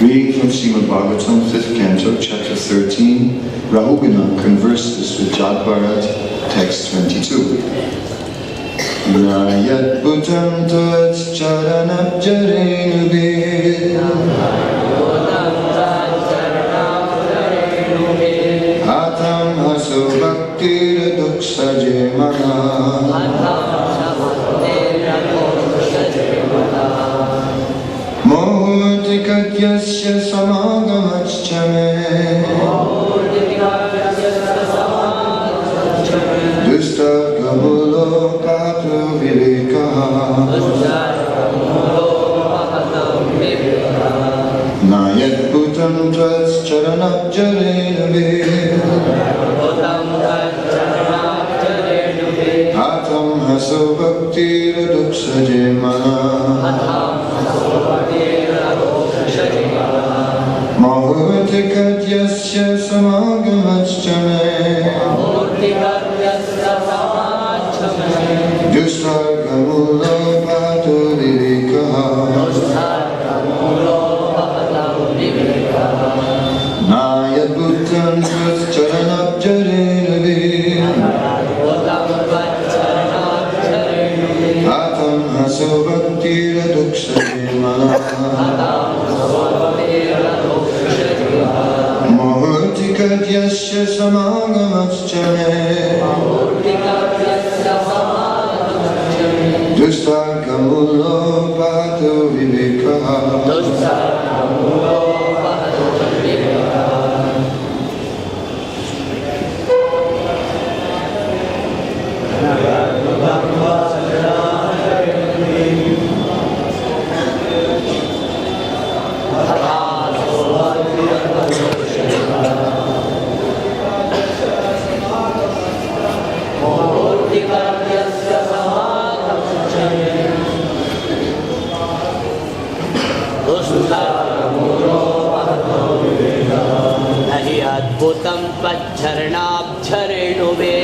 Reading from Srimad Bhagavatam, 5th Canto, Chapter 13, Rahugana converses with Jadbharat, text 22. Nayat Bhutam Tat Charanabjarenubhe Atam Haso Bhaktir Duksaje Mana Katyasya samagamachchame Dustargamulo patu vivekaha Nayat bhutam tvats charanabjarenubhe Atam haso bhaktir duksaje mana Mahurti katyasya samagamachchame Dustargamulo patu vivekaha Mahurtikadyasya samagamaschane Dustarkamulo bhatu vivekaha Adbhutam Pacharnabcharenuve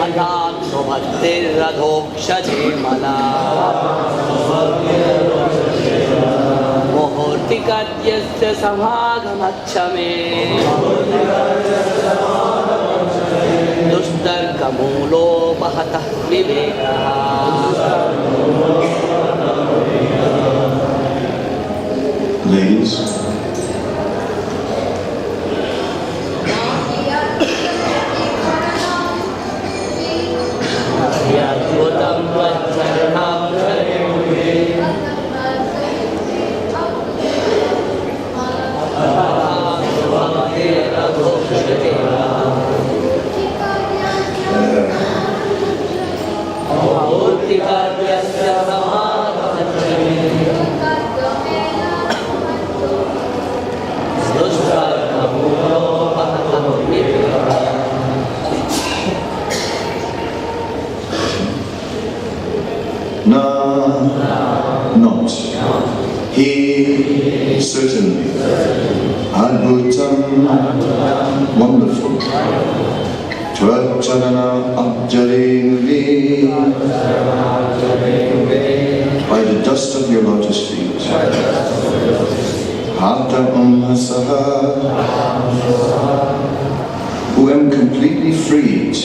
Adakso Bhaktir Radhokshajemala Mohortikadyasya Samhagamachame Dustarkamulo Bhatah Vivekaha. Ladies, not he certainly adbhutam wonderful Tvacharana abjarenuvi by the dust of your lotus feet Hata Saha who am completely freed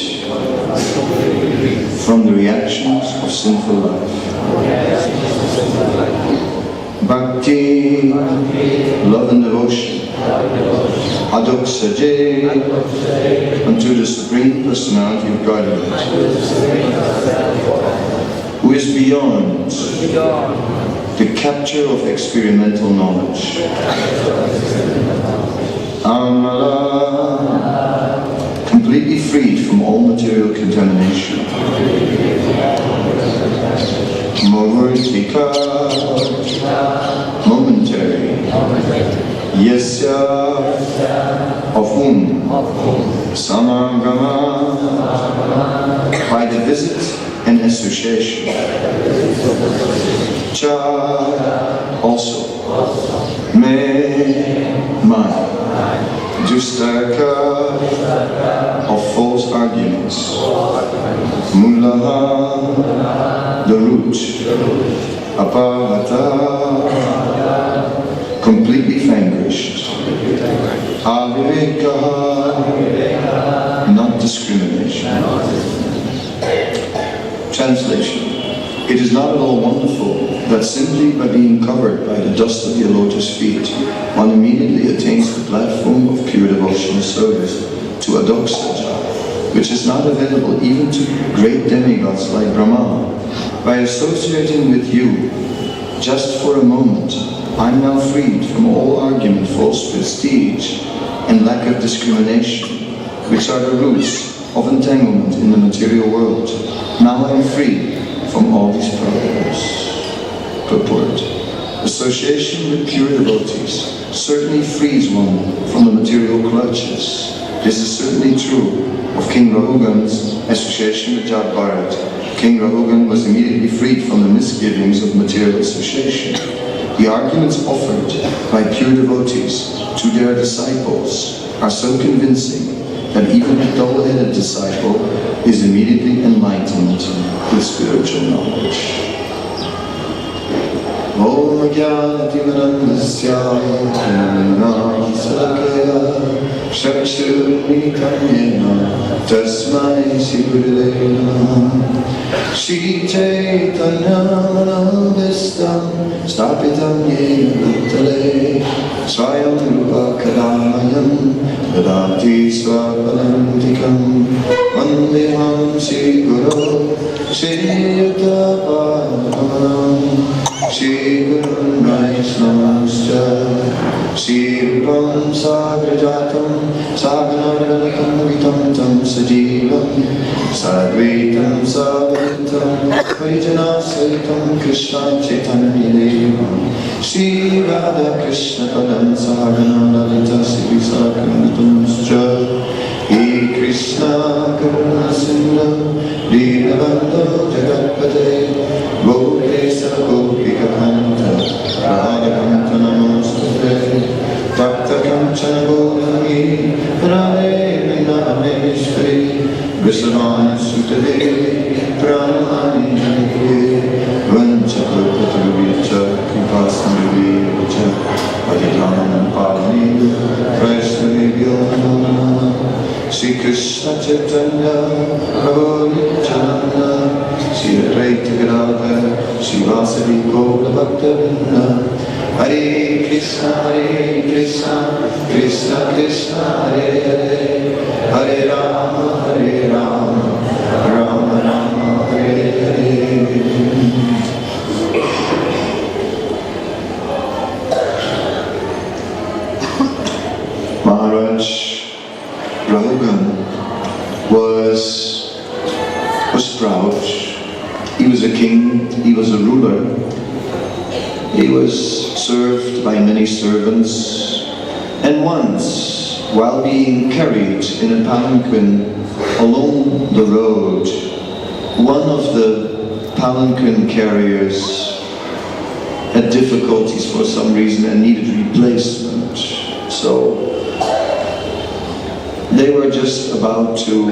from the reactions of sinful life. Bhakti, love and devotion. Adoksaje, unto the Supreme Personality of Godhead, who is beyond the capture of experimental knowledge. Amala, completely freed from all material contamination. Murtika, momentary. Yasya, of whom. Samagama, by the visit and association. Cha, also. Me, mine. Dustaka, of false arguments. Mulaha, the root. Apahata, completely vanquished. Avivekaha, not discrimination. Translation. It is not at all wonderful that simply by being covered by the dust of your lotus feet, one immediately attains the platform of pure devotional service to Adoksaja, which is not available even to great demigods like Brahma. By associating with you, just for a moment, I am now freed from all argument, false prestige, and lack of discrimination, which are the roots of entanglement in the material world. Now I am free from all these problems. Purport. Association with pure devotees certainly frees one from the material clutches. This is certainly true of King Rahugan's association with Jat Bharat. King Rahugan was immediately freed from the misgivings of material association. The arguments offered by pure devotees to their disciples are so convincing that even a dull-headed disciple is immediately enlightened with spiritual knowledge. Om Jnanatimanandasya Salakaya Chakshurmilitam Tasmai Shri Gurave Namah. Shri Chaitanya Manavestam Stapitam Yena Bhutale Swayam Rupa Kadayam Dadati Swapalantikam Vandeham Shri Guru Shri Yuttapadam Shri Guru Vaishnavascha Shri Rupam Sagrajatam Saganaraganakam Vitam Tam Sajivam Sadvaitam Savaitam Varijana Saitam Krishna Chaitanya Devam Shri Radha Krishna Padam Sahagana Lalita Sri Sakanatamscha He Krishna Karuna Sindhu Deenabandhu Jagatpate Gopesa Gopika Kanta Radha Kanta Namostate Bhakta Kanchana Gaurani Radhe Vrindavaneshwari Vishwamani Sutadevi Pranamani Namaste Vanchakalpatarubhyacha Kripasandhubhyacha Patitanam Pavanenu Vaishnavibhyo Namo Shri Krishna Chaitanya Prabhu Nityananda Shri Advaita Gadadhar Shri Vasadi Gaura Bhakta-vrinda Hare Krishna Krishna Krishna Hare Hare Hare Rama Rama Rama Hare Hare. Maharaj Rahugan was proud. He was a king, he was a ruler. He was served by many servants. And once, while being carried in a palanquin along the road, one of the palanquin carriers had difficulties for some reason and needed replacement. So they were just about to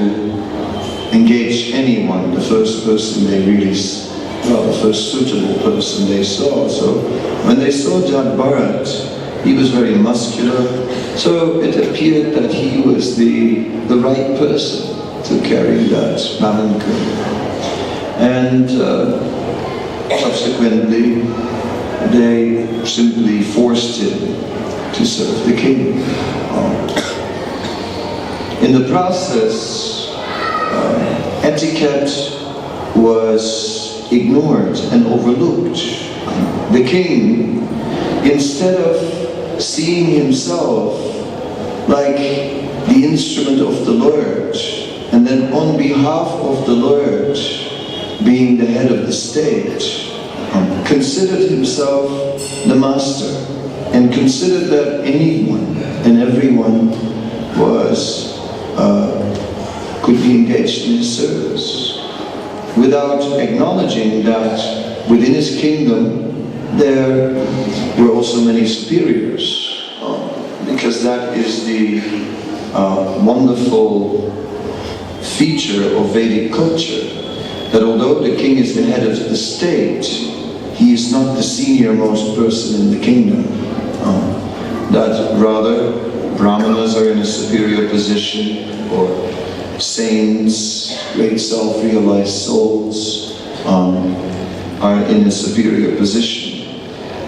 engage anyone, the first person they really, the first suitable person they saw. So when they saw Jad Bharat, he was very muscular, so it appeared that he was the right person to carry that palanquin. And subsequently, they simply forced him to serve the king. In the process, etiquette was ignored and overlooked. The king, instead of seeing himself like the instrument of the Lord, and then on behalf of the Lord, being the head of the state, considered himself the master, and considered that anyone and everyone could be engaged in his service, without acknowledging that within his kingdom there were also many superiors, because that is the wonderful feature of Vedic culture, that although the king is the head of the state, he is not the senior-most person in the kingdom. That rather, Brahmanas are in a superior position, or saints, great self-realized souls, are in a superior position.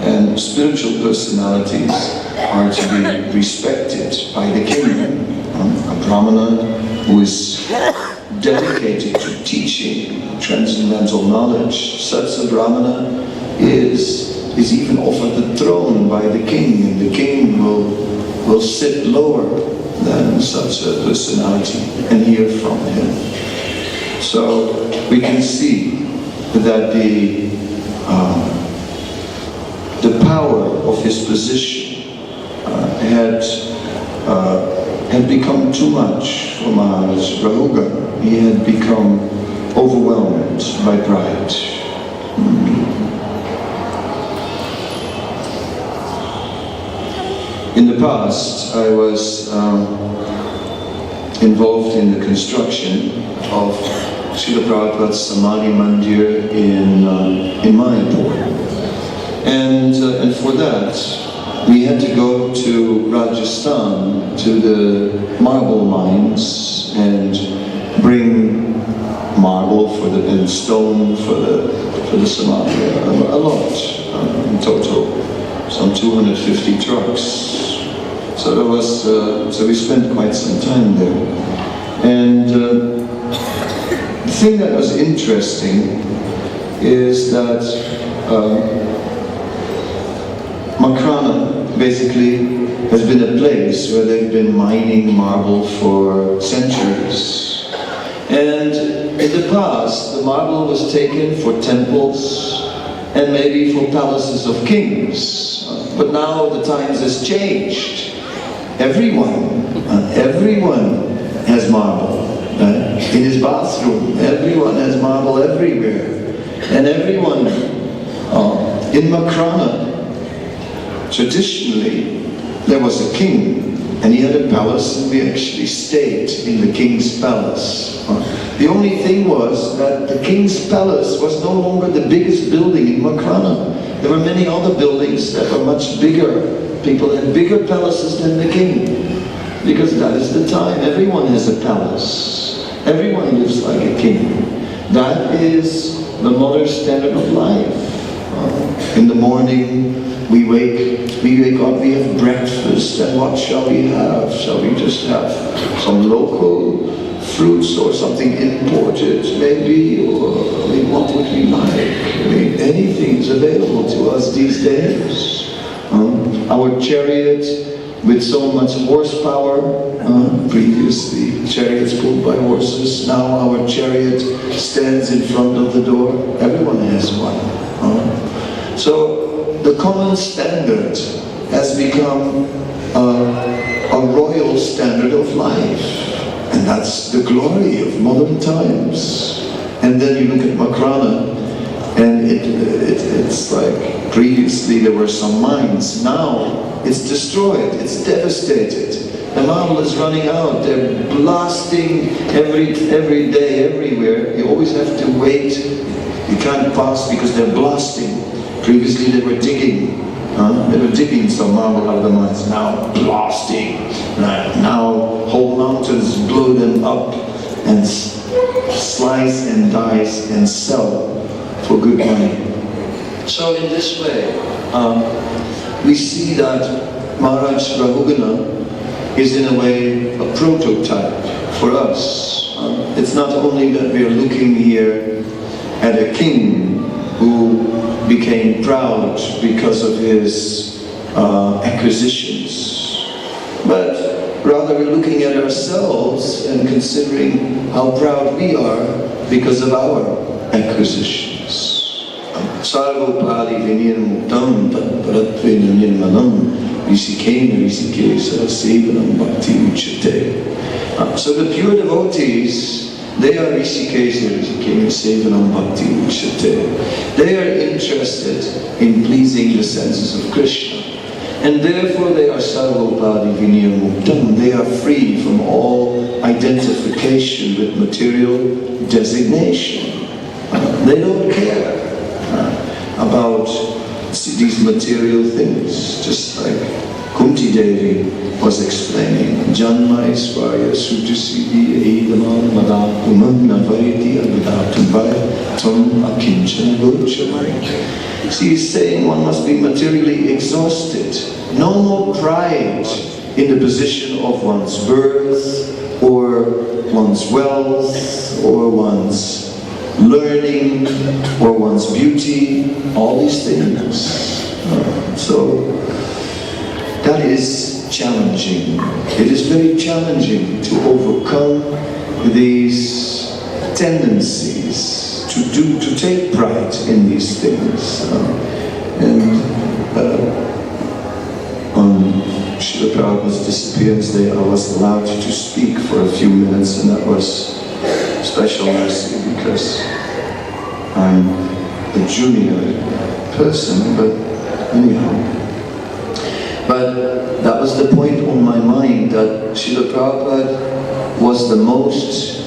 And spiritual personalities are to be respected by the kingdom. A Brahmana who is dedicated to teaching transcendental knowledge, such a Brahmana is even offered the throne by the king, and the king will sit lower than such a personality and hear from him. So we can see that the power of his position had become too much for Maharaj Rahugan. He had become overwhelmed by pride. In the past, I was involved in the construction of Srila Prabhupada's Samadhi Mandir in Mayapur. And for that, we had to go to Rajasthan, to the marble mines, and bring marble and stone for the samadhi, a lot in total, some 250 trucks. So there was, so we spent quite some time there. And the thing that was interesting is that Makrana basically has been a place where they've been mining marble for centuries. And in the past, the marble was taken for temples and maybe for palaces of kings. But now the times has changed. Everyone has marble in his bathroom. Everyone has marble everywhere. And everyone in Makrana, traditionally, there was a king, and he had a palace, and we actually stayed in the king's palace. The only thing was that the king's palace was no longer the biggest building in Makrana. There were many other buildings that were much bigger. People had bigger palaces than the king, because that is the time. Everyone has a palace. Everyone lives like a king. That is the modern standard of life. In the morning, we wake up, we have breakfast, and what shall we have? Shall we just have some local fruits or something imported, maybe? Or I mean, what would we like? I mean, anything is available to us these days. Our chariot with so much horsepower, previously chariots pulled by horses, now our chariot stands in front of the door. Everyone has one. So the common standard has become a royal standard of life, and that's the glory of modern times. And then you look at Makrana, and it's like previously there were some mines. Now it's destroyed, it's devastated. The marble is running out. They're blasting every day, everywhere. You always have to wait. You can't pass because they're blasting. Previously they were digging. They were digging some marble out of the mines. Now blasting. Now whole mountains blow them up and slice and dice and sell for good money. So in this way, we see that Maharaj Rahugana is in a way a prototype for us. It's not only that we are looking here at a king who became proud because of his acquisitions, but rather we're looking at ourselves and considering how proud we are because of our acquisitions. Sarvopadi vinir muktam tatparatve nirmanam risikena risikesa sevanam bhakti uchate. So the pure devotees, they are risikesa risikena sevanam bhakti uchate. They are interested in pleasing the senses of Krishna. And therefore they are sarvopadi vinir muktam. They are free from all identification with material designation. They don't care about these material things, just like Kunti Devi was explaining. Janma isvaya sujasiddhi eidamam madapumam navaiti abhidatum vaya tam akinchana gochamari. She is saying one must be materially exhausted. No more pride in the position of one's birth, or one's wealth, or one's learning, or one's beauty, all these things. So that is challenging. It is very challenging to overcome these tendencies to take pride in these things. On Srila Prabhupada's disappearance day, I was allowed to speak for a few minutes, and that was special mercy because I'm a junior person, but anyhow. But that was the point on my mind, that Srila Prabhupada was the most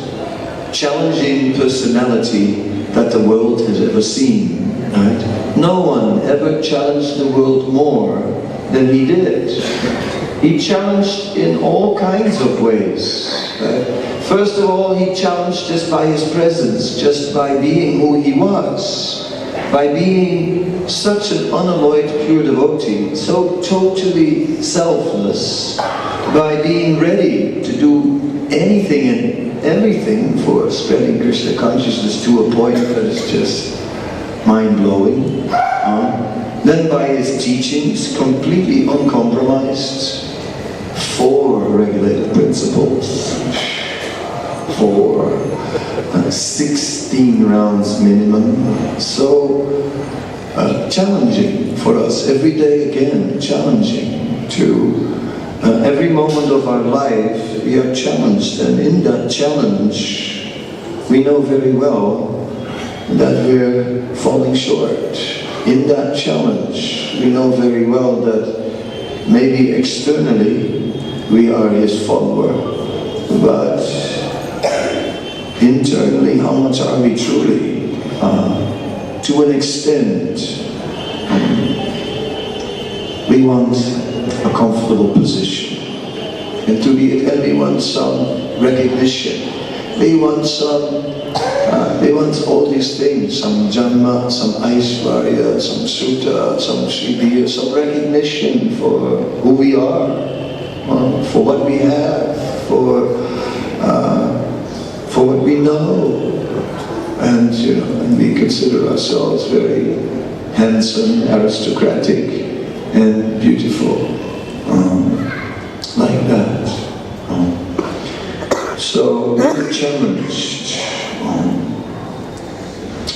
challenging personality that the world has ever seen. Right? No one ever challenged the world more than he did. He challenged in all kinds of ways. First of all, he challenged just by his presence, just by being who he was, by being such an unalloyed pure devotee, so totally selfless, by being ready to do anything and everything for spreading Krishna consciousness to a point that is just mind-blowing. Then by his teachings, completely uncompromised. 4 regulated principles, 16 rounds minimum. So challenging for us every day, again challenging to every moment of our life we are challenged, and in that challenge we know very well that we're falling short. In that challenge we know very well that maybe externally we are his follower, but internally, how much are we truly? To an extent, we want a comfortable position, and we want some recognition. We want all these things, some Janma, some Aishvarya, some Sutta, some Shribhya, some recognition for who we are, for what we have, for what we know, and and we consider ourselves very handsome, aristocratic, and beautiful, like that. So we're challenged.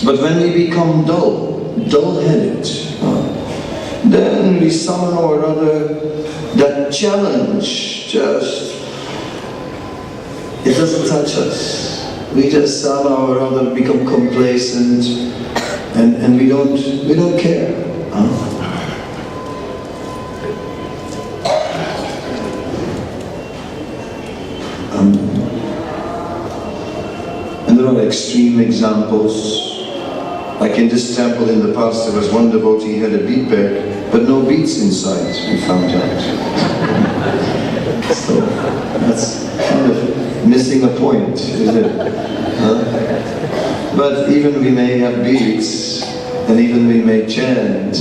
But when we become dull-headed, then we somehow or other, that challenge it doesn't touch us. We just somehow or other become complacent, and we don't care. And there are extreme examples. Like in this temple in the past, there was one devotee had a bead bag, but no beads inside, we found out. So that's kind of missing a point, isn't it? But even we may have beads, and even we may chant,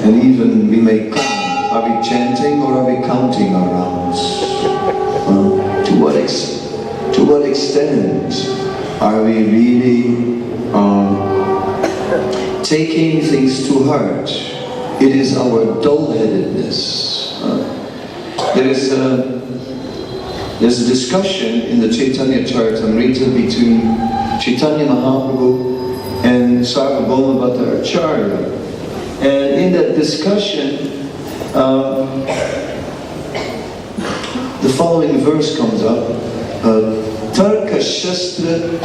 and even we may count. Are we chanting or are we counting our rounds? To what extent are we really taking things to heart? It is our dull-headedness. There's a discussion in the Chaitanya Charitamrita between Chaitanya Mahaprabhu and Sarvabhauma Bhattacharya. And in that discussion, the following verse comes up. Tarka Shastra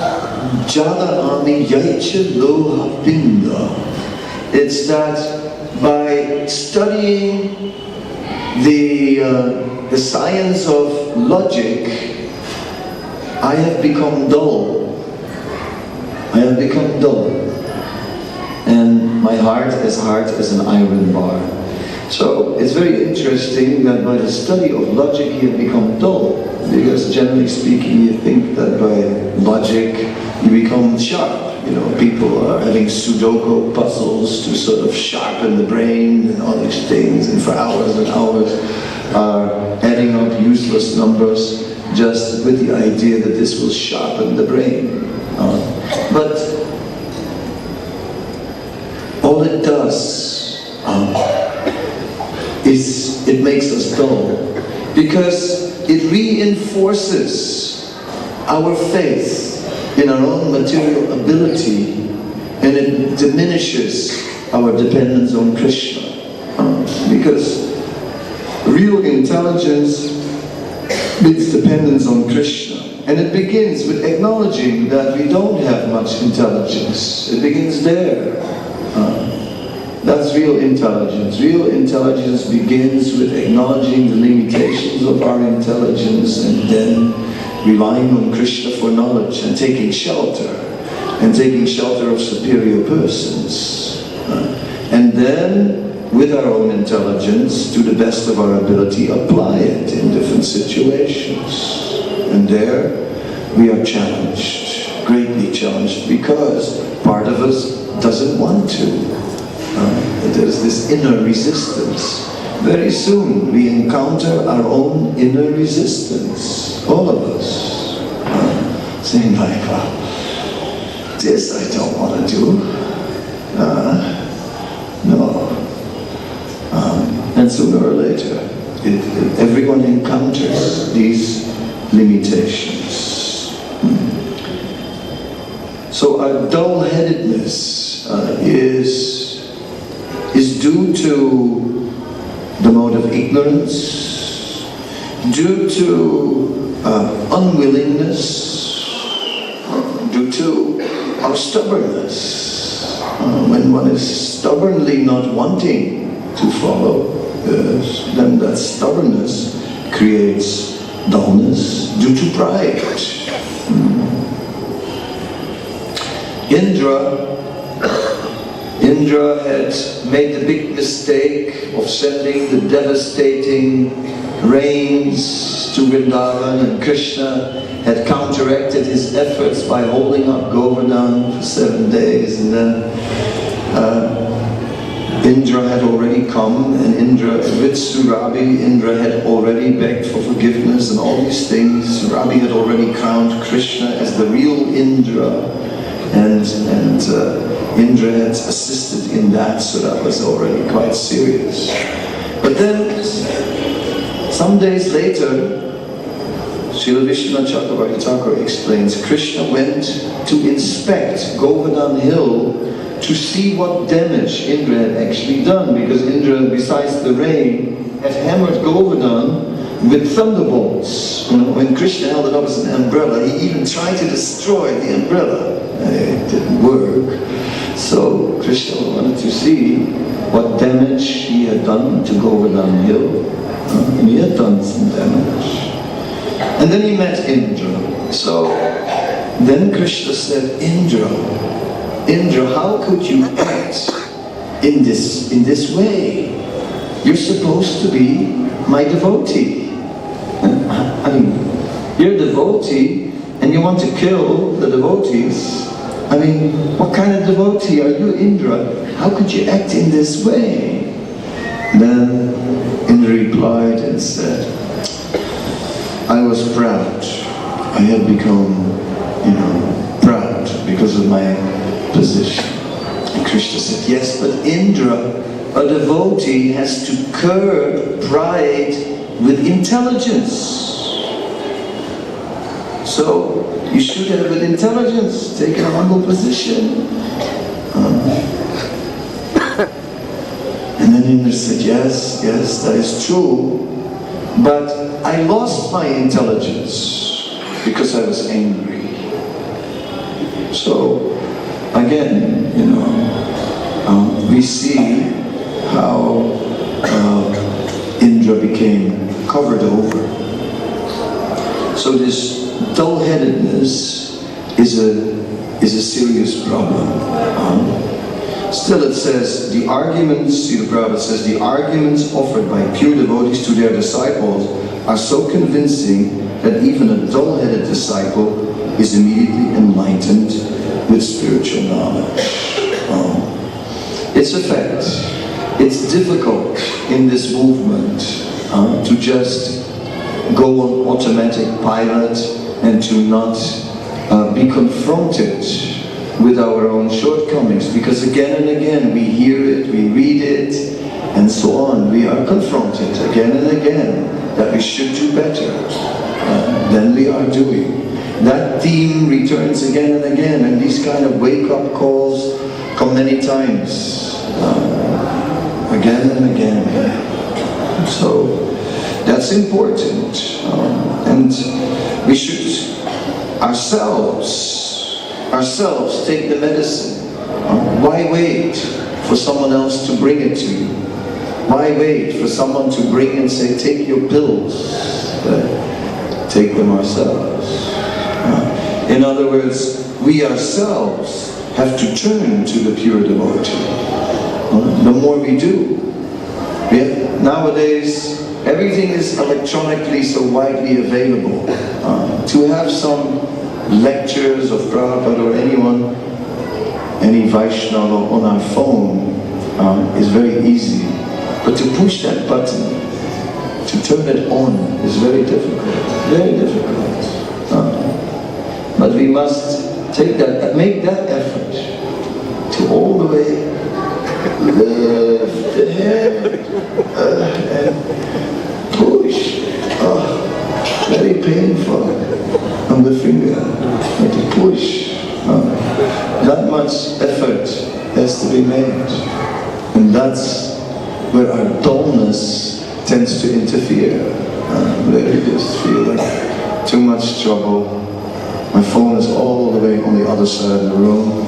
Jala Ami Yaicha Loha Pinda. It's that by studying the science of logic, I have become dull. I have become dull. And my heart as hard as an iron bar. So it's very interesting that by the study of logic you have become dull. Because generally speaking, you think that by logic you become sharp. People are having Sudoku puzzles to sort of sharpen the brain and all these things, and for hours and hours are adding up useless numbers just with the idea that this will sharpen the brain. But all it does is it makes us dull, because it reinforces our faith in our own material ability, and it diminishes our dependence on Krishna. Because real intelligence means dependence on Krishna. And it begins with acknowledging that we don't have much intelligence. It begins there. That's real intelligence. Real intelligence begins with acknowledging the limitations of our intelligence, and then relying on Krishna for knowledge, and taking shelter of superior persons. And then, with our own intelligence, to the best of our ability, apply it in different situations. And there, we are challenged, greatly challenged, because part of us doesn't want to. There's this inner resistance. Very soon, we encounter our own inner resistance, all of us. Saying like, this I don't want to do. No. And sooner or later, everyone encounters these limitations. So our dull-headedness is due to the mode of ignorance, due to unwillingness, due to our stubbornness. When one is stubbornly not wanting to follow, then that stubbornness creates dullness due to pride. Indra had made the big mistake of sending the devastating rains to Vrindavan, and Krishna had counteracted his efforts by holding up Govardhan for 7 days, and then Indra had already come, and Indra, with Surabi, Indra had already begged for forgiveness and all these things. Surabi had already crowned Krishna as the real Indra, and Indra had assisted in that, so that was already quite serious. But then, some days later, Srila Vishwanath Chakravarti Thakur explains, Krishna went to inspect Govardhan Hill to see what damage Indra had actually done, because Indra, besides the rain, had hammered Govardhan with thunderbolts. When Krishna held it up as an umbrella, he even tried to destroy the umbrella. It didn't work. So Krishna wanted to see what damage he had done to Govardhan Hill. And he had done some damage. And then he met Indra. So then Krishna said, Indra, how could you act in this way? You're supposed to be my devotee. I mean, you're a devotee and you want to kill the devotees. I mean, what kind of devotee are you, Indra? How could you act in this way? Then Indra replied and said, I was proud. I had become, proud because of my position. And Krishna said, yes, but Indra, a devotee has to curb pride with intelligence. So you should have with intelligence taken a humble position. And then Indra said, yes, that is true. But I lost my intelligence because I was angry. So again, we see how Indra became covered over. So this dull-headedness is a serious problem. Still it says, the arguments, Srila Prabhupada says, the arguments offered by pure devotees to their disciples are so convincing that even a dull-headed disciple is immediately enlightened with spiritual knowledge. It's a fact. It's difficult in this movement to just go on automatic pilot and to not be confronted with our own shortcomings, because again and again we hear it, we read it, and so on. We are confronted again and again that we should do better than we are doing. That theme returns again and again, and these kind of wake-up calls come many times, again and again. So that's important, and we should ourselves take the medicine. Why wait for someone else to bring it to you? Why wait for someone to bring and say, take your pills? Take them ourselves. In other words, we ourselves have to turn to the pure devotee. the more we do. Nowadays, everything is electronically so widely available. To have some lectures of Prabhupada or anyone, any Vaishnava on our phone is very easy. But to push that button, to turn it on, is very difficult. Very difficult. But we must take that, make that effort to all the way lift the head and push. Very painful on the finger, and to push. That much effort has to be made, and that's where our dullness tends to interfere. Where you just feel like too much trouble. My phone is all the way on the other side of the room.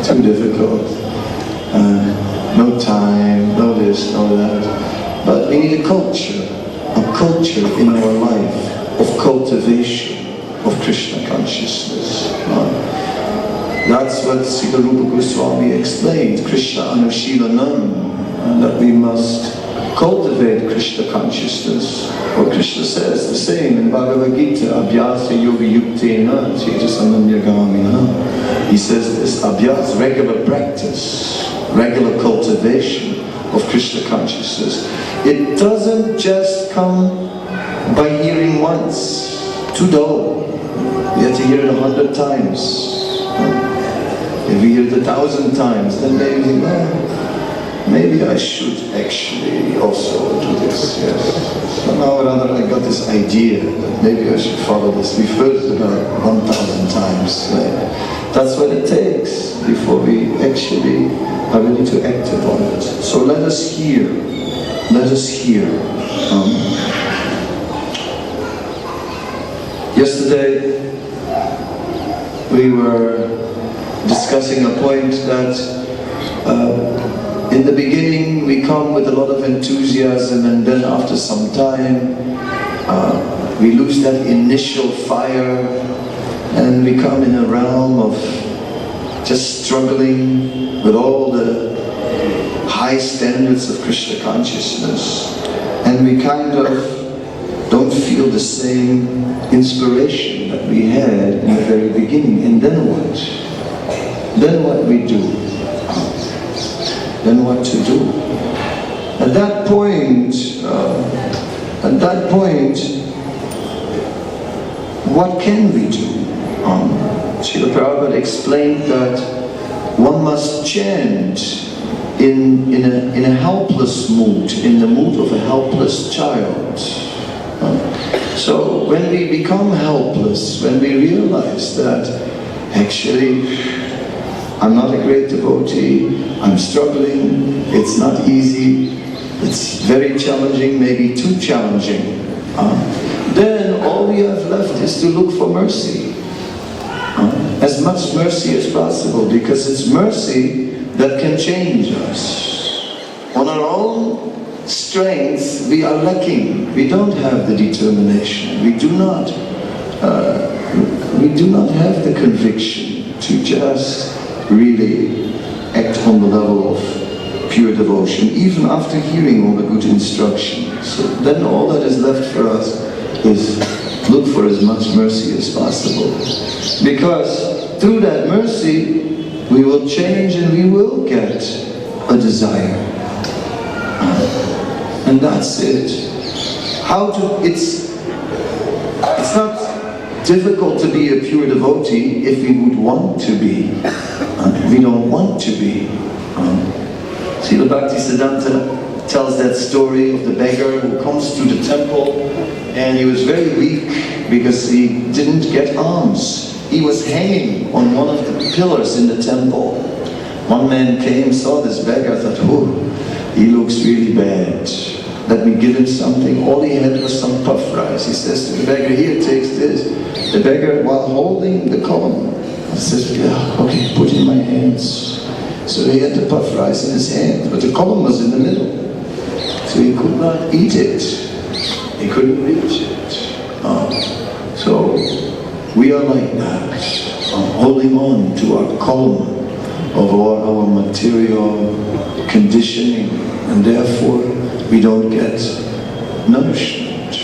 Too difficult. No time, no this, no that. But we need a culture in our life of cultivation of Krishna consciousness. That's what Srila Rupa Goswami explained, Krishna Anushilanam, that we must cultivate Krishna consciousness. Or Krishna says the same in Bhagavad Gita, Abhyasa Yoga Yuktena Chetasannamyagamina. He says this, Abhyas, regular practice, regular cultivation of Krishna consciousness. It doesn't just come by hearing once, too dull. You have to hear it 100 times. If we hear it 1,000 times, then maybe, maybe I should actually also do this, yes. Somehow or other I got this idea that maybe I should follow this. We've heard it about 1,000 times. That's what it takes before we actually are ready to act upon it. So let us hear. Let us hear. Yesterday we were discussing a point that in the beginning we come with a lot of enthusiasm, and then after some time we lose that initial fire and we come in a realm of just struggling with all the high standards of Krishna consciousness, and we kind of don't feel the same inspiration that we had in the very beginning. And then what? Then what we do? Then what to do? At that point, what can we do? Srila Prabhupada explained that one must chant in a helpless mood, in the mood of a helpless child. So when we become helpless, when we realize that actually I'm not a great devotee, I'm struggling, it's not easy, it's very challenging, maybe too challenging, then all we have left is to look for mercy. As much mercy as possible, because it's mercy that can change us. On our own strength, we are lacking. We don't have the determination. We do not have the conviction to just really act on the level of pure devotion, even after hearing all the good instructions. So then all that is left for us is look for as much mercy as possible. Because through that mercy, we will change and we will get a desire. And that's it. It's not difficult to be a pure devotee if we would want to be. We don't want to be. Srila Bhaktisiddhanta tells that story of the beggar who comes to the temple, and he was very weak because he didn't get alms. He was hanging on one of the pillars in the temple. One man came, saw this beggar, thought, oh, he looks really bad. Let me give him something. All he had was some puff rice. He says to the beggar, here, takes this. The beggar, while holding the column, says, yeah, okay, put in my hands. So he had the puff rice in his hand, but the column was in the middle. So he could not eat it. He couldn't reach it. So we are like that, holding on to our column of all our material conditioning, and therefore we don't get nourishment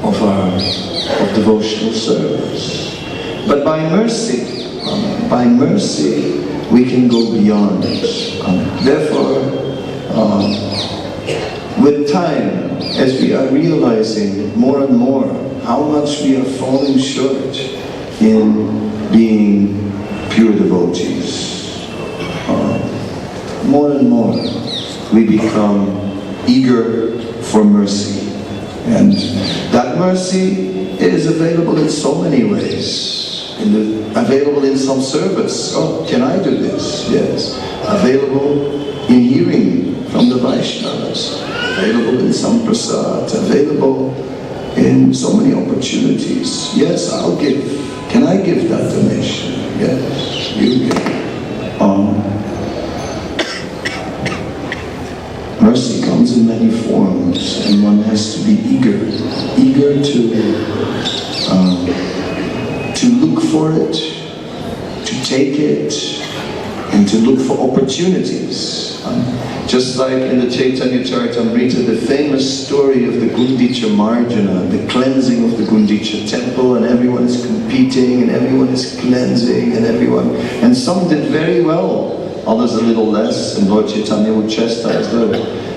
of devotional service. But by mercy, we can go beyond. Therefore, with time, as we are realizing more and more how much we are falling short in being pure devotees, more and more we become eager for mercy. And that mercy is available in so many ways. Available in some service. Oh, can I do this? Yes. Available in hearing from the Vaishnavas. Available in some prasad. Available in so many opportunities. Yes, I'll give. Can I give that donation? Yes, you give. Mercy comes in many forms, and one has to be eager to look for it, to take it, and to look for opportunities. Just like in the Chaitanya Charitamrita, the famous story of the Gundicha Marjana, the cleansing of the Gundicha temple, and everyone is competing, and everyone is cleansing, and some did very well, others a little less, and Lord Chaitanya would chastise them.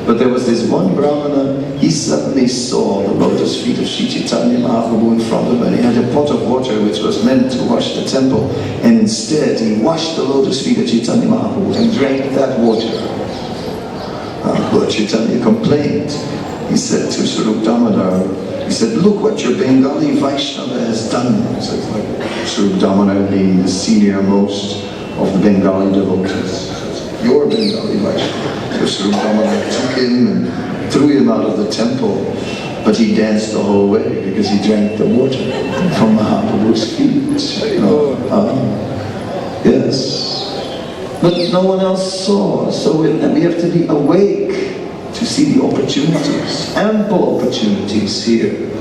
But there was this one Brahmana, he suddenly saw the lotus feet of Sri Chaitanya Mahaprabhu in front of him, and he had a pot of water which was meant to wash the temple, and instead he washed the lotus feet of Chaitanya Mahaprabhu and drank that water. Lord Chaitanya complained. He said to Swarup Damodar, he said, look what your Bengali Vaishnava has done. So it's like Swarup Damodar being the senior most of the Bengali devotees. Your Bengali Vaishnava. So Swarup Damodar took him and threw him out of the temple, but he danced the whole way because he drank the water from Mahaprabhu's feet. Yes. But no one else saw, so we have to be awake to see the opportunities, ample opportunities here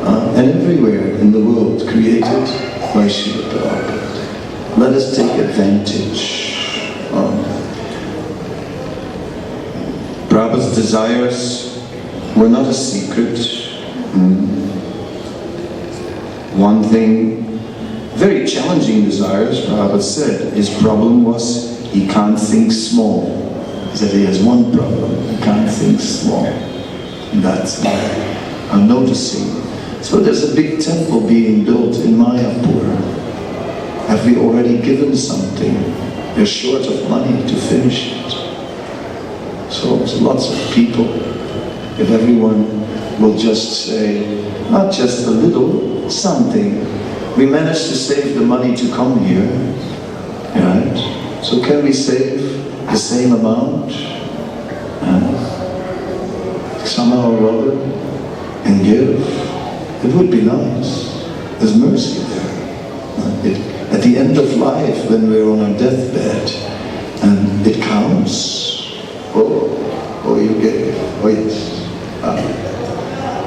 and everywhere in the world created by Srila Prabhupada. Let us take advantage. Prabhupada's desires were not a secret. One thing, very challenging desires, Prabhupada said, his problem was he can't think small. He said he has one problem, he can't think small. And that's why I'm noticing. So there's a big temple being built in Mayapur. Have we already given something? They're short of money to finish it. So lots of people, if everyone will just say, not just a little, something. We managed to save the money to come here, right? So can we save the same amount somehow or other and give? It would be nice. There's mercy there. At the end of life, when we're on our deathbed, and it counts. Oh, you gave. Oh, yes.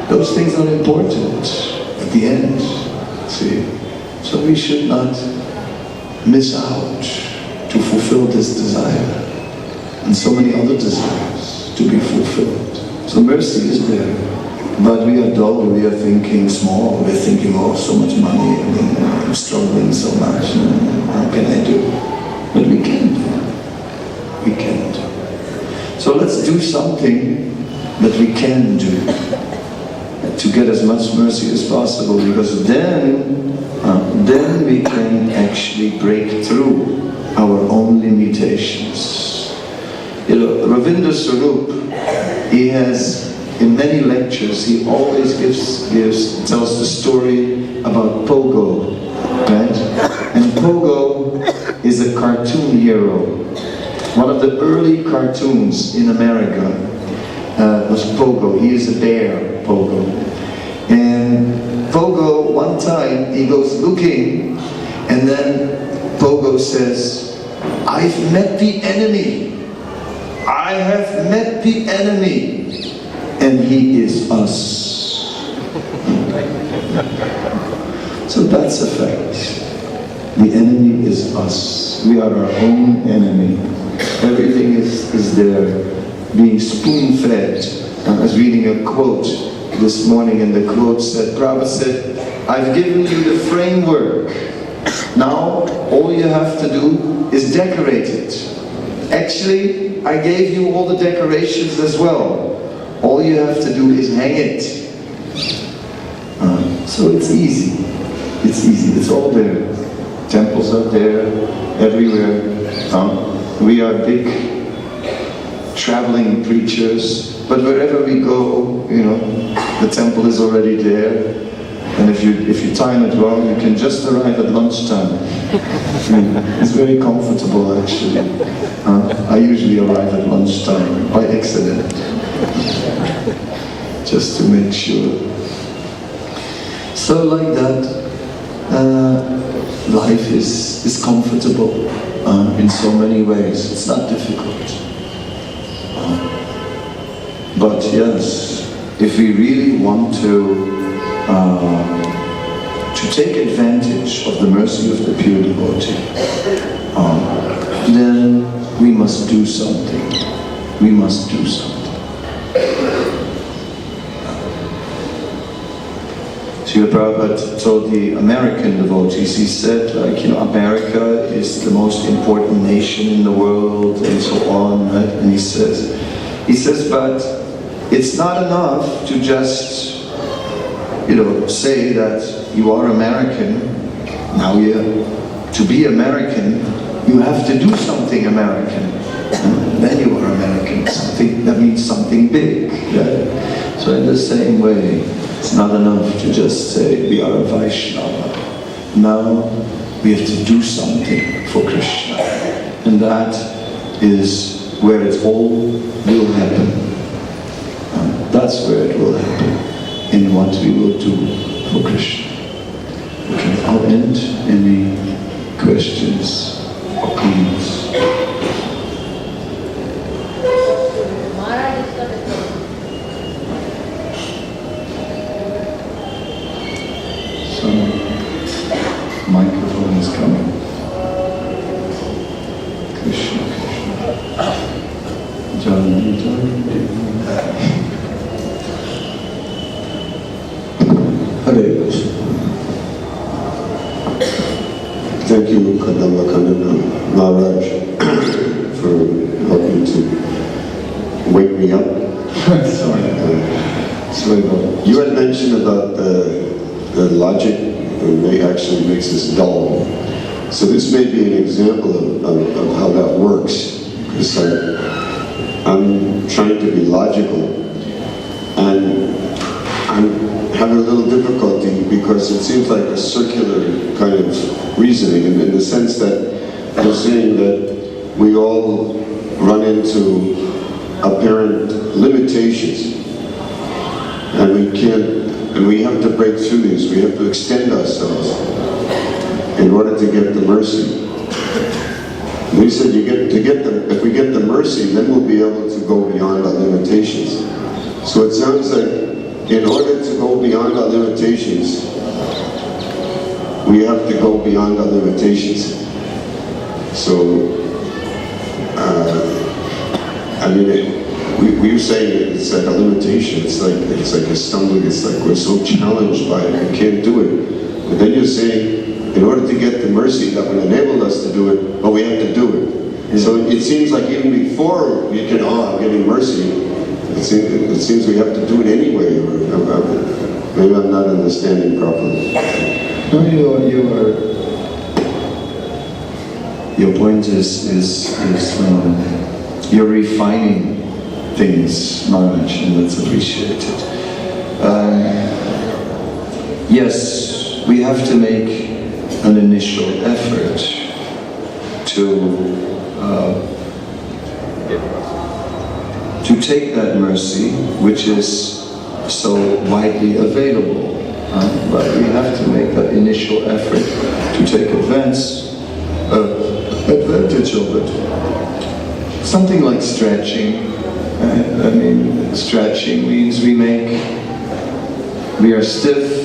Those things are important at the end. See? So we should not miss out to fulfill this desire and so many other desires to be fulfilled. So mercy is there, but we are dull, we are thinking small, we're thinking, oh, so much money, I'm struggling so much, how can I do? But we can do. We can do. So let's do something that we can do to get as much mercy as possible, because then we can actually break through our own limitations. You know, Ravindra Swarup, he has, in many lectures, he always tells the story about Pogo, right? And Pogo is a cartoon hero. One of the early cartoons in America was Pogo. He is a bear, Pogo. And Pogo, one time, he goes looking, and then Pogo says, I've met the enemy. I have met the enemy. And he is us. So that's a fact. The enemy is us. We are our own enemy. Everything is there, being spoon-fed. I was reading a quote this morning, and the quote said, Prabhupada said, I've given you the framework. Now, all you have to do is decorate it. Actually, I gave you all the decorations as well. All you have to do is hang it. So it's easy. It's easy. It's all there. Temples are there, everywhere. We are big traveling preachers, but wherever we go, you know, the temple is already there. And if you time it wrong, you can just arrive at lunchtime. It's very comfortable, actually. I usually arrive at lunchtime by accident, just to make sure. So like that, life is comfortable in so many ways. It's not difficult. But yes, if we really want to take advantage of the mercy of the pure devotee, then we must do something. We must do something. Srila Prabhupada told the American devotees, he said, like, you know, America is the most important nation in the world, and so on, right? And he says, but it's not enough to just, you know, say that you are American. Now, to be American, you have to do something American. And then you are American. Something that means something big. Right? So in the same way, it's not enough to just say we are a Vaishnava. Now we have to do something for Krishna. And that is where it all will happen. That's where it will happen, in what we will do for Krishna. Okay, I'll end. Any questions or comments? Some microphone is coming. Krishna, Krishna. Jai, Jai. Hare Krishna. Thank you, Kadamba Kanana Maharaj, for helping to wake me up. Sorry about you had mentioned about the logic actually makes us dull. So this may be an example of how that works. Because I'm trying to be logical, and I'm having a little difficulty because it seems like a circular kind of reasoning, in the sense that you're saying that we all run into apparent limitations, and we have to break through these. We have to extend ourselves in order to get the mercy. We said if we get the mercy, then we'll be able to go beyond our limitations. So it sounds like in order to go beyond our limitations, we have to go beyond our limitations. So, we were saying it's like a limitation. It's like a stumbling. It's like we're so challenged by it, we can't do it. But then you're saying, in order to get the mercy that would enable us to do it, but we have to do it. Yeah. So it seems like even before we can, I'm getting mercy, it seems we have to do it anyway. Maybe I'm not understanding properly. No, your point is you're refining things, Maharaj, and that's appreciated. Yes, we have to make an initial effort to take that mercy, which is so widely available. But we have to make that initial effort to take advantage of it. Something like stretching. Stretching means we make we are stiff,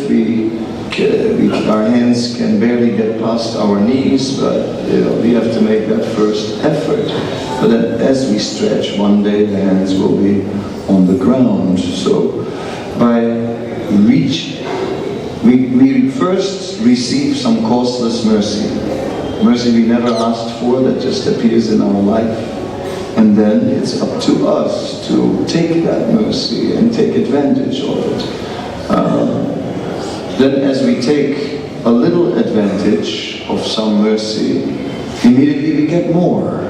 our hands can barely get past our knees, but we have to make that first effort. But then as we stretch, one day the hands will be on the ground. So by reaching, we first receive some costless mercy. Mercy we never asked for, that just appears in our life. And then it's up to us to take that mercy and take advantage of it. Then as we take a little advantage of some mercy, immediately we get more.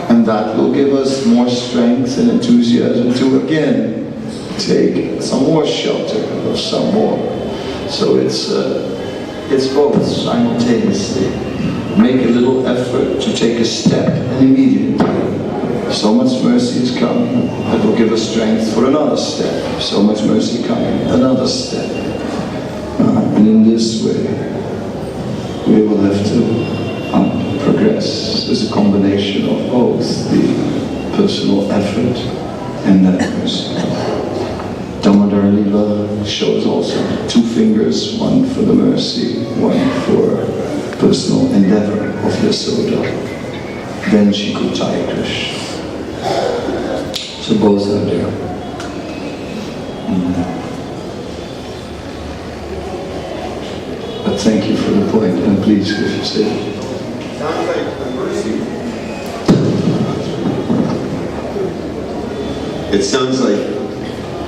And that will give us more strength and enthusiasm to again take some more shelter of some more. So it's both simultaneously. Make a little effort to take a step, and immediately so much mercy is coming that will give us strength for another step. So much mercy coming, another step. And in this way, we will have to progress. There's a combination of both the personal effort and that mercy. Damodar Lila shows also 2 fingers, one for the mercy, one for personal endeavor of Yasoda. Then she could tie Krishna. So both are there. But thank you for the point, and please, if you say it. Sounds like the mercy. It sounds like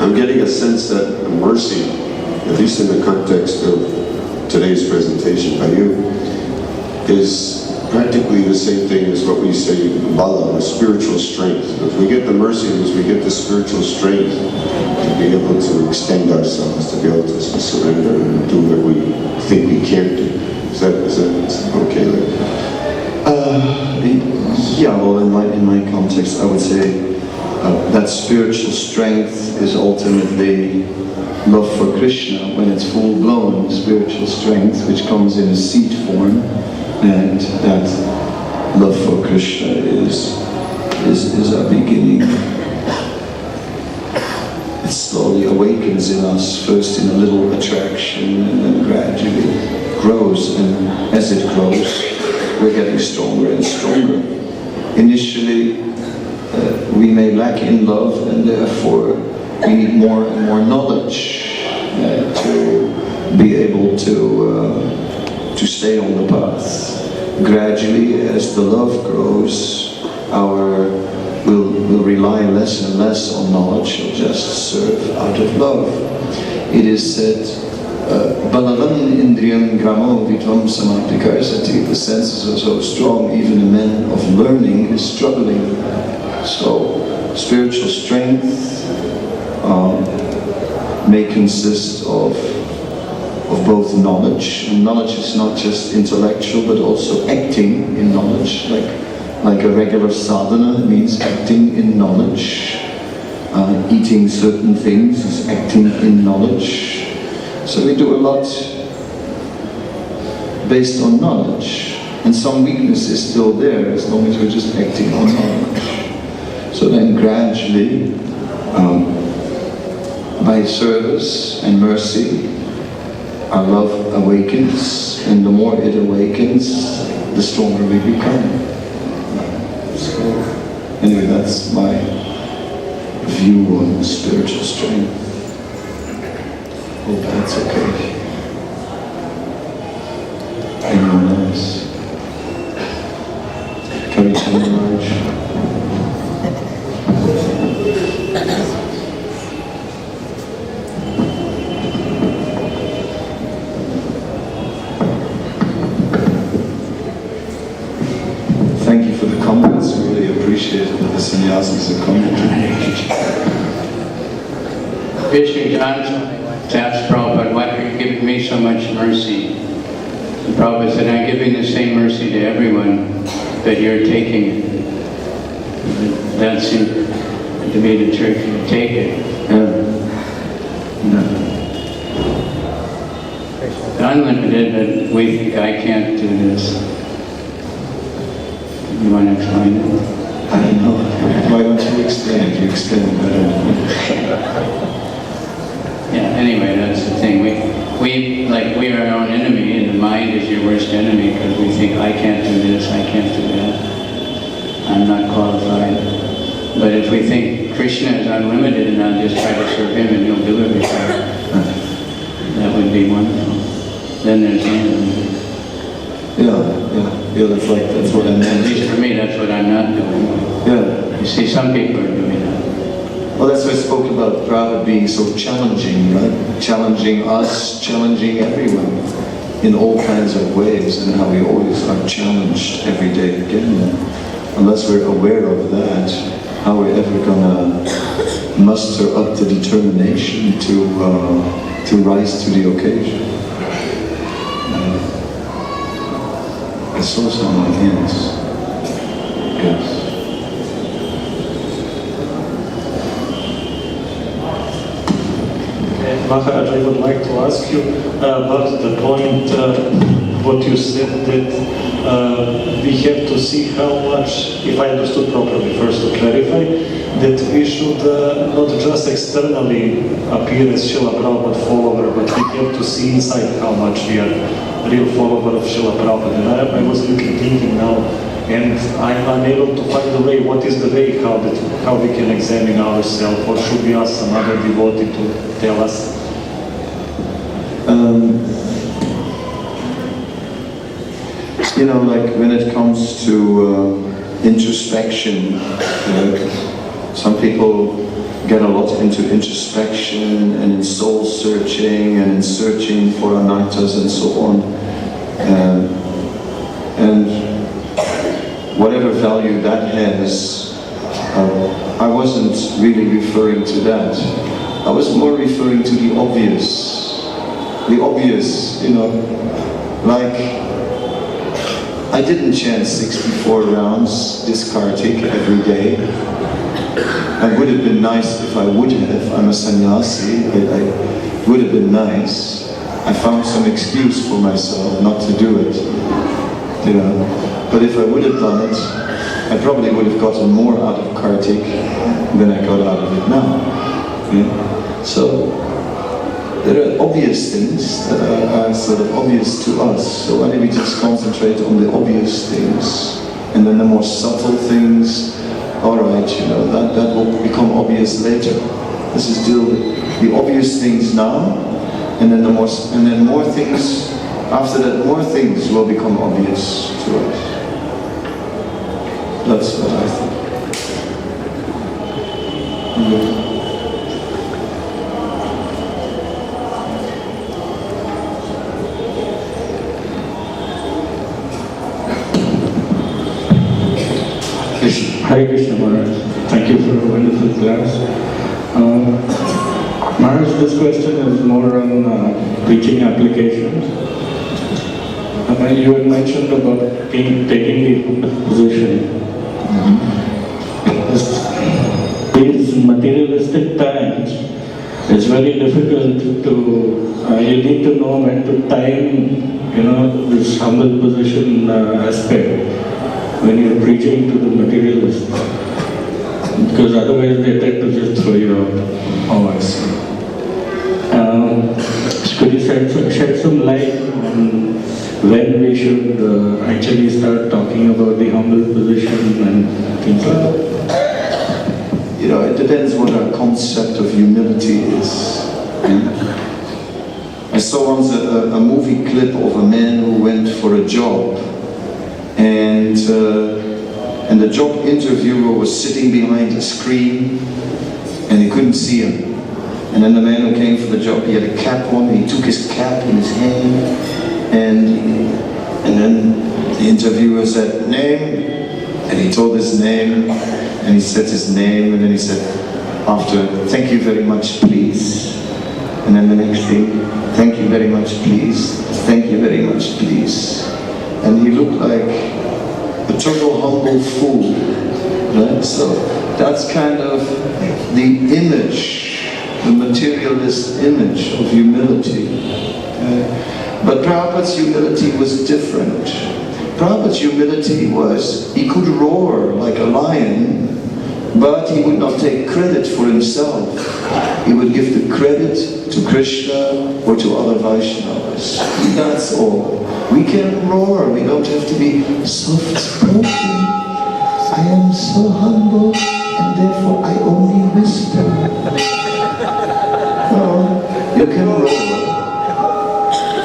I'm getting a sense that the mercy, at least in the context of today's presentation by you, is practically the same thing as what we say bala, spiritual strength. If we get the mercy, it means we get the spiritual strength to be able to extend ourselves, to be able to surrender and do what we think we can't do. Is that okay? Yeah, well, in my context, I would say that spiritual strength is ultimately love for Krishna when it's full-blown spiritual strength, which comes in a seed form, and that love for Krishna is our beginning. It slowly awakens in us, first in a little attraction, and then gradually grows, and as it grows, we're getting stronger and stronger. Initially, we may lack in love, and therefore we need more and more knowledge to be able to stay on the path. Gradually, as the love grows, we'll rely less and less on knowledge, we'll just serve out of love. It is said, Balavan Indriyam Gramo Vidvam Samaptikarsati, the senses are so strong, even a man of learning is struggling. So, spiritual strength may consist of both knowledge, and knowledge is not just intellectual but also acting in knowledge, like a regular sadhana means acting in knowledge. Eating certain things is acting in knowledge. So we do a lot based on knowledge, and some weakness is still there as long as we're just acting on knowledge. So then gradually, by service and mercy, our love awakens, and the more it awakens, the stronger we become. So, anyway, that's my view on spiritual strength. Hope that's okay. Anyone else? Kavichana Raj? Thank you for the comments. I really appreciate that the sannyasis are coming. Vishnu Johnson asked Prabhupada, why are you giving me so much mercy? And Prabhupada said, I'm giving the same mercy to everyone that you're taking it. That seemed to be the trick, to take it. Unlimited, but we think I can't do this. You want to explain it? I don't know. Why don't you explain it? You explain it better. Yeah, anyway, that's the thing. we are our own enemy, and the mind is your worst enemy because we think, I can't do this, I can't do that, I'm not qualified. But if we think Krishna is unlimited and I'll just try to serve him and he'll do everything, that would be wonderful. Then there's no limit. Yeah, that's what I At meant. least for me, that's what I'm not doing. Yeah. You see, some people are doing that. Well, that's why I spoke about Prabhupada being so challenging, right? Challenging us, challenging everyone in all kinds of ways, and how we always are challenged every day again. Unless we're aware of that, how we're ever gonna muster up the determination to rise to the occasion. I saw someone, yes. Maharaj, I would like to ask you about the point, what you said, that we have to see how much, if I understood properly, first to clarify, that we should not just externally appear as Srila Prabhupada follower, but we have to see inside how much we are real follower of Srila Prabhupada. And I was really thinking now, and I'm unable to find the way. What is the way how we can examine ourselves, or should we ask some other devotee to tell us? Like when it comes to introspection, some people get a lot into introspection and in soul searching and in searching for anarthas and so on. And whatever value that has, I wasn't really referring to that. I was more referring to the obvious. The obvious, like I didn't chant 64 rounds this Kartik every day. It would have been nice if I would have. I'm a sannyasi. It would have been nice. I found some excuse for myself not to do it. But if I would have done it, I probably would have gotten more out of Kartik than I got out of it now. So there are obvious things that are sort of obvious to us. So why don't we just concentrate on the obvious things, and then the more subtle things, all right, that will become obvious later. This is still the obvious things now, and then more things. After that, more things will become obvious to us. That's what I think. Hare Krishna Maharaj, thank you for a wonderful class. Maharaj, this question is more on preaching applications. You had mentioned about taking the position. These materialistic times, it's very difficult to, you need to know when to time, this humble position aspect when you're preaching to the materialists, because otherwise they tend to just throw you out. Oh, I see. Could you shed some light on when we should actually start talking about the humble position and things like that? It depends what our concept of humility is. I saw once a movie clip of a man who went for a job, and the job interviewer was sitting behind a screen, and he couldn't see him. And then the man who came for the job, he had a cap on, and he took his cap in his hand, and then the interviewer said, "Name?" And he told his name, and he said his name, and then he said, after, "Thank you very much, please." And then the next thing, "Thank you very much, please. Thank you very much, please." And he looked like a total humble fool, right? So that's kind of the image, the materialist image of humility. But Prabhupada's humility was different. Prabhupada's humility was, he could roar like a lion, But he would not take credit for himself. He would give the credit to Krishna or to other Vaishnavas. That's all. We can roar, we don't have to be soft-spoken. I am so humble and therefore I only whisper. No, you can roar.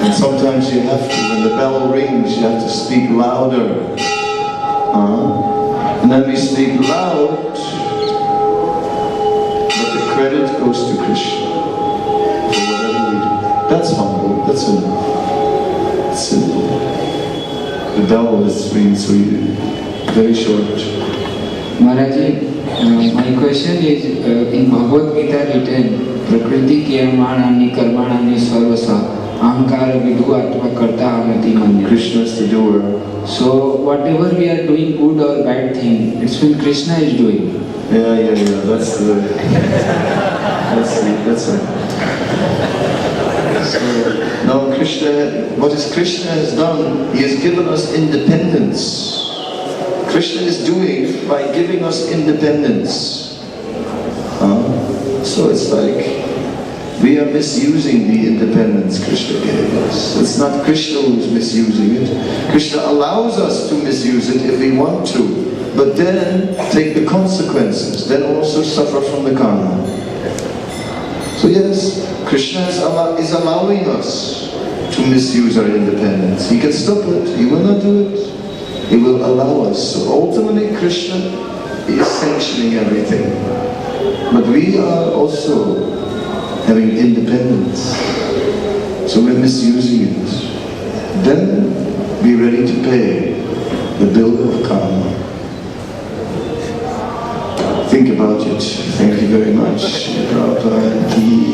And sometimes you have to, when the bell rings, you have to speak louder. And then we speak loud, but the credit goes to Krishna for whatever we do. That's humble, that's enough. It's simple. The bell is ringing, so very short. Maharaji, my question is, in Bhagavad Gita written, Prakriti Kiyamana Karmana Sarvasa Ahankara Vidhu Atma Karta Amati Manya. Krishna is the doer. So whatever we are doing, good or bad thing, it's when Krishna is doing. Yeah, that's right. So, now Krishna, what is Krishna has done, he has given us independence. Krishna is doing by giving us independence. So it's like, we are misusing the independence Krishna gave us. It's not Krishna who's misusing it. Krishna allows us to misuse it if we want to, but then take the consequences, then also suffer from the karma. So yes, Krishna is allowing us to misuse our independence. He can stop it, he will not do it. He will allow us. So ultimately Krishna is sanctioning everything. But we are also having independence. So we're misusing it. Then be ready to pay the bill of karma. Think about it. Thank you very much. Prabhupada ki.